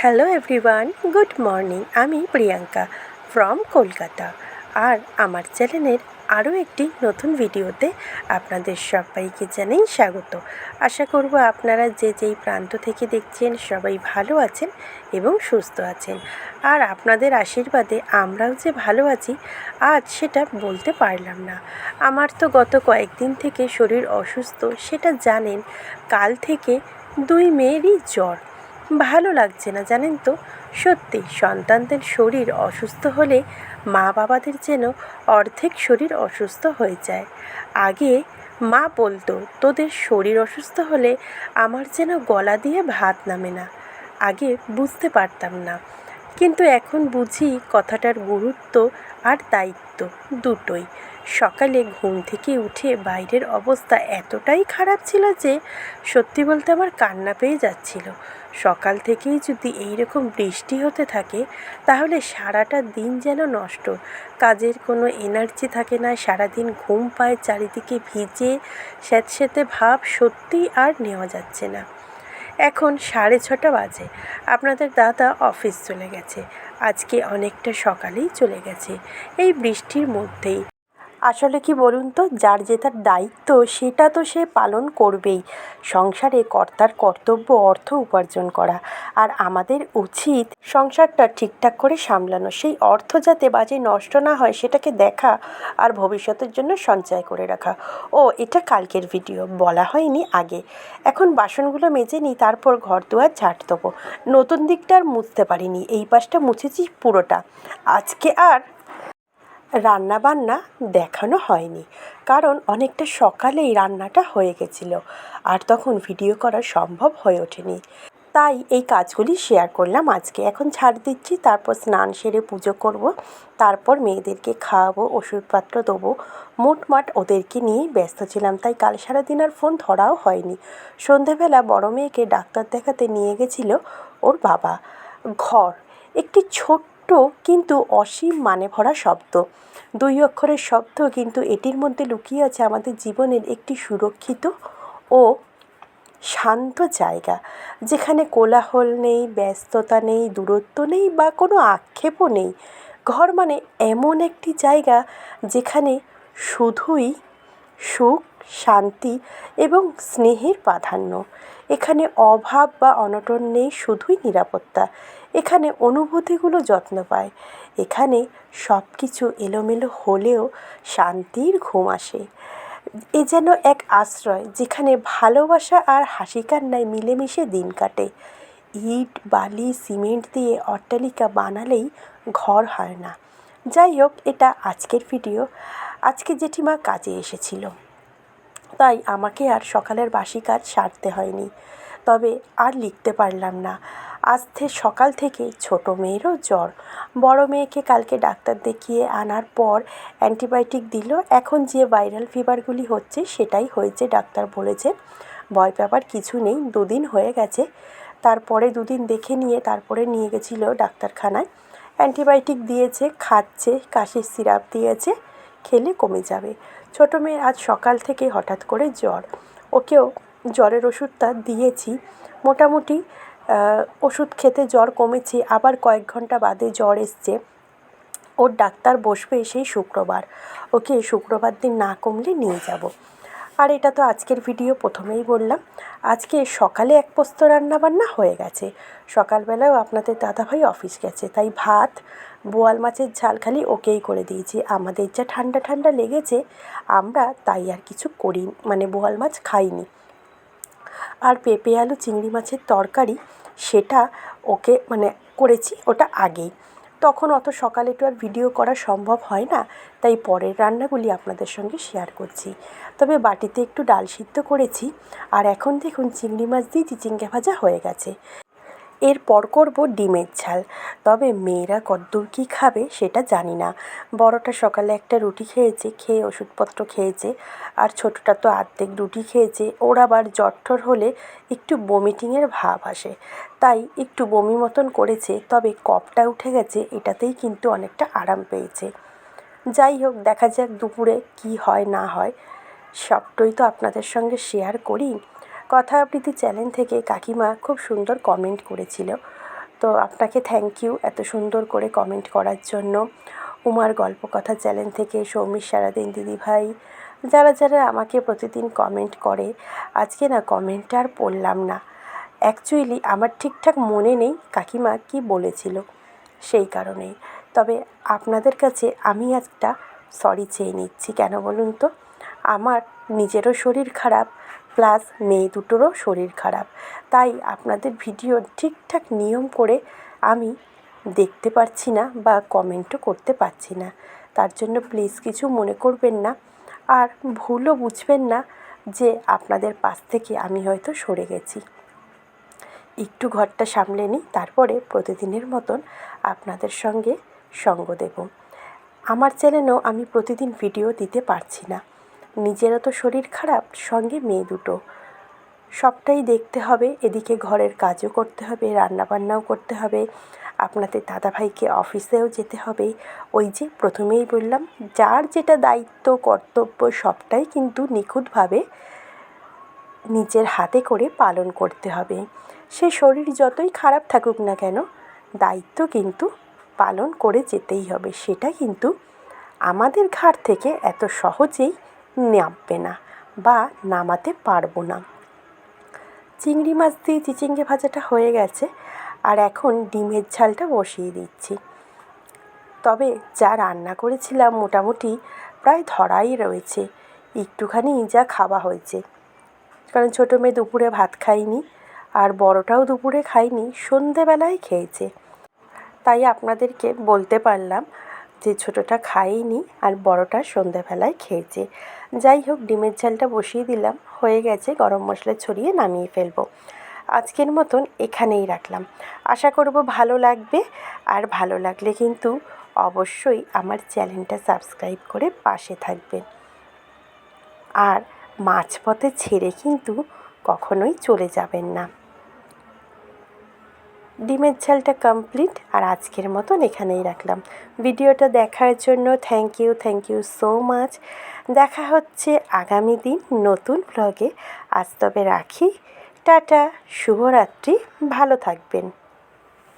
Hello everyone, good morning. আমি Priyanka from Kolkata, আর আমার চ্যানেলের আরও একটি নতুন ভিডিওতে আপনাদের সবাইকে জানাই স্বাগত। আশা করব আপনারা যে যেই প্রান্ত থেকে দেখছেন সবাই ভালো আছেন এবং সুস্থ আছেন, আর আপনাদের আশীর্বাদে আমরাও যে ভালো আছি আজ সেটা বলতে পারলাম না। আমার তো গত কয়েকদিন থেকে শরীর অসুস্থ, সেটা জানেন। কাল থেকে 2 মেয়েরই জ্বর। ভালো লাগছে না, জানেন তো। সত্যি সন্তানদের শরীর অসুস্থ হলে মা বাবাদের যেন অর্ধেক শরীর অসুস্থ হয়ে যায়। আগে মা বলতো, তোদের শরীর অসুস্থ হলে আমার যেন গলা দিয়ে ভাত নামে না। আগে বুঝতে পারতাম না, কিন্তু এখন বুঝি কথাটার গুরুত্ব আর দায়িত্ব দুটোই। সকালে ঘুম থেকে উঠে বাইরের অবস্থা এতটাই খারাপ ছিল যে সত্যি বলতে আমার কান্না পেয়ে যাচ্ছিল। সকাল থেকেই যদি এই রকম বৃষ্টি হতে থাকে তাহলে সারাটা দিন যেন নষ্ট। কাজের কোনো এনার্জি থাকে না, সারাদিন ঘুম পায়, চারিদিকে ভিজে স্যাঁতসেঁতে ভাব সত্যিই আর নেওয়া যাচ্ছে না। এখন 6:30 বাজে। আপনাদের দাদা অফিস চলে গেছে। আজকে অনেকটা সকালেই চলে গেছে, এই বৃষ্টির মধ্যেই। আসলে কি বলুন তো, যার যেটার দায়িত্ব সেটা তো সে পালন করবেই। সংসারে কর্তার কর্তব্য অর্থ উপার্জন করা, আর আমাদের উচিত সংসারটা ঠিকঠাক করে সামলানো। সেই অর্থ যাতে বাজে নষ্ট না হয় সেটাকে দেখা, আর ভবিষ্যতের জন্য সঞ্চয় করে রাখা। ও, এটা কালকের ভিডিও, বলা হয়নি আগে। এখন বাসনগুলো মেজে নিই, তারপর ঘর দুয়ার ঝাঁট দেবো। নতুন দিকটা আর মুছতে পারিনি, এই পাশটা মুছেছি পুরোটা। আজকে আর রান্না বান্না দেখানো হয়নি, কারণ অনেকটা সকালেই রান্নাটা হয়ে গেছিলো, আর তখন ভিডিও করা সম্ভব হয়ে ওঠেনি। তাই এই কাজগুলি শেয়ার করলাম আজকে। এখন ঝাড় দিচ্ছি, তারপর স্নান সেরে পুজো করব, তারপর মেয়েদেরকে খাওয়াবো, ওষুধপত্র দেবো। মোটমাট ওদেরকে নিয়েই ব্যস্ত ছিলাম, তাই কাল সারাদিন আর ফোন ধরাও হয়নি। সন্ধেবেলা বড় মেয়েকে ডাক্তার দেখাতে নিয়ে গেছিল ওর বাবা। ঘর একটি ছোট্ট কিন্তু অসীম মানে ভরা শব্দ, 2 অক্ষরের শব্দ, কিন্তু এটির মধ্যে লুকিয়ে আছে আমাদের জীবনের একটি সুরক্ষিত ও শান্ত জায়গা, যেখানে কোলাহল নেই, ব্যস্ততা নেই, দূরত্ব নেই বা কোনো আক্ষেপও নেই। ঘর মানে এমন একটি জায়গা যেখানে শুধুই সুখ, শান্তি এবং স্নেহের প্রাধান্য। এখানে অভাব বা অনটন নেই, শুধুই নিরাপত্তা। এখানে অনুভূতিগুলো যত্ন পায়। এখানে সব কিছু এলোমেলো হলেও শান্তির ঘুম আসে। এ যেন এক আশ্রয় যেখানে ভালোবাসা আর হাসি কান্নায় মিলেমিশে দিন কাটে। ইট, বালি, সিমেন্ট দিয়ে অট্টালিকা বানালেই ঘর হয় না। যাই হোক, এটা আজকের ভিডিও। আজকে জেঠিমা কাজে এসেছিল, তাই আমাকে আর সকালের বাসি কাজ সারতে হয়নি। তবে আর লিখতে পারলাম না। সকাল থেকে ছোট মেয়েরও জ্বর। বড় মেয়েকে কালকে ডাক্তার দেখিয়ে আনার পর অ্যান্টিবায়োটিক দিল। এখন যে ভাইরাল ফিভারগুলি হচ্ছে সেটাই হয়েছে, ডাক্তার বলেছে। ভয় পাবার কিছু নেই, 2 দিন হয়ে গেছে। তারপরে 2 দিন দেখে নিয়ে তারপরে নিয়ে গেছিল ডাক্তারখানায়। অ্যান্টিবায়োটিক দিয়েছে, খাচ্ছে, কাশির সিরাপ দিয়েছে, খেলে কমে যাবে। ছোটো মেয়ের আজ সকাল থেকে হঠাৎ করে জ্বর। ওকেও জ্বরের ওষুধটা দিয়েছি। মোটামুটি ওষুধ খেতে জ্বর কমেছে, আবার কয়েক ঘন্টা বাদে জ্বর এসছে। ওর ডাক্তার বসবে সেই শুক্রবার। ওকে শুক্রবার দিন না কমলে নিয়ে যাব। আর এটা তো আজকের ভিডিও, প্রথমেই বললাম। আজকে সকালে এক পোস্ত রান্নাবান্না হয়ে গেছে। সকালবেলাও আপনাদের দাদাভাই অফিস গেছে, তাই ভাত, বোয়াল মাছের ঝাল খালি ওকেই করে দিয়েছি। আমাদের যা ঠান্ডা ঠান্ডা লেগেছে, আমরা তাই আর কিছু করি, মানে বোয়াল মাছ খাইনি। আর পেঁপে আলু চিংড়ি মাছের তরকারি, সেটা ওকে করেছি ওটা আগেই। তখন অত সকালে তো আর ভিডিও করা সম্ভব হয় না, তাই পরের রান্নাগুলি আপনাদের সঙ্গে শেয়ার করছি। তবে বাটিতে একটু ডাল সিদ্ধ করেছি, আর এখন দেখুন চিংড়ি মাছ দিয়ে চিচিঙ্গা ভাজা হয়ে গেছে। এরপর করব ডিমের ঝাল। তবে মেয়েরা কদ্দূর কী খাবে সেটা জানি না। বড়টা সকালে একটা রুটি খেয়েছে, খেয়ে ওষুধপত্র খেয়েছে, আর ছোটোটা তো অর্ধেক রুটি খেয়েছে। ওর আবার জ্বর হলে একটু বমিটিংয়ের ভাব আসে, তাই একটু বমি মতন করেছে। তবে কফটা উঠে গেছে, এটাতেই কিন্তু অনেকটা আরাম পেয়েছে। যাই হোক, দেখা যাক দুপুরে কি হয় না হয়, সবটাই তো আপনাদের সঙ্গে শেয়ার করি। কথা আবৃত্তি চ্যানেল থেকে কাকিমা খুব সুন্দর কমেন্ট করেছিল। তো আপনাকে থ্যাংক ইউ এত সুন্দর করে কমেন্ট করার জন্য। উমার গল্প কথা চ্যানেল থেকে সৌমির সারাদিন দিদিভাই, যারা যারা আমাকে প্রতিদিন কমেন্ট করে, আজকে না কমেন্ট আর পড়লাম না। অ্যাকচুয়ালি আমার ঠিকঠাক মনে নেই কাকিমা কি বলেছিল, সেই কারণেই। তবে আপনাদের কাছে আমি একটা সরি চেয়ে নিচ্ছি। কেন বলুন তো? আমার নিজেরও শরীর খারাপ, প্লাস মেয়ে দুটোরও শরীর খারাপ, তাই আপনাদের ভিডিও ঠিকঠাক নিয়ম করে আমি দেখতে পারছি না বা কমেন্টও করতে পারছি না। তার জন্য প্লিজ কিছু মনে করবেন না, আর ভুলও বুঝবেন না যে আপনাদের পাশ থেকে আমি হয়তো সরে গেছি। একটু ঘরটা সামলে নিই, তারপরে প্রতিদিনের মতন আপনাদের সঙ্গে সঙ্গ দেব। আমার চ্যানেলেও আমি প্রতিদিন ভিডিও দিতে পারছি না, নিজেরও তো শরীর খারাপ, সঙ্গে মেয়ে দুটো, সবটাই দেখতে হবে। এদিকে ঘরের কাজও করতে হবে, রান্নাবান্নাও করতে হবে, আপনাদের দাদাভাইকে অফিসেও যেতে হবে। ওই যে প্রথমেই বললাম, যার যেটা দায়িত্ব কর্তব্য সবটাই কিন্তু নিখুঁতভাবে নিজের হাতে করে পালন করতে হবে। সে শরীর যতই খারাপ থাকুক না কেন, দায়িত্ব কিন্তু পালন করে যেতেই হবে। সেটা কিন্তু আমাদের ঘাট থেকে এত সহজেই নামবে না বা নামাতে পারবো না। চিংড়ি মাছ দিয়ে চিচিঙ্গে ভাজাটা হয়ে গেছে, আর এখন ডিমের ঝালটা বসিয়ে দিচ্ছি। তবে যা রান্না করেছিলাম মোটামুটি প্রায় ধরাই রয়েছে, একটুখানি যা খাওয়া হয়েছে। কারণ ছোটো মেয়ে দুপুরে ভাত খায়নি, আর বড়টাও দুপুরে খায়নি, সন্ধেবেলায় খেয়েছে। তাই আপনাদেরকে বলতে পারলাম যে ছোটোটা খায়নি আর বড়টা সন্ধেবেলায় খেয়েছে। যাই হোক, ডিমের ঝালটা বসিয়ে দিলাম, হয়ে গেছে, গরম মশলা ছড়িয়ে নামিয়ে ফেলবো। আজকের মতন এখানেই রাখলাম। আশা করব ভালো লাগবে, আর ভালো লাগলে কিন্তু অবশ্যই আমার চ্যানেলটা সাবস্ক্রাইব করে পাশে থাকবেন। আর মাঝপথে ছেড়ে কিন্তু কখনোই চলে যাবেন না। ডিমের ঝালটা কমপ্লিট, আর আজকের মতন এখানেই রাখলাম। ভিডিওটা দেখার জন্য থ্যাংক ইউ সো মাচ। দেখা হচ্ছে আগামী দিন নতুন ব্লগে। আজ তবে রাখি, টাটা, শুভরাত্রি, ভালো থাকবেন।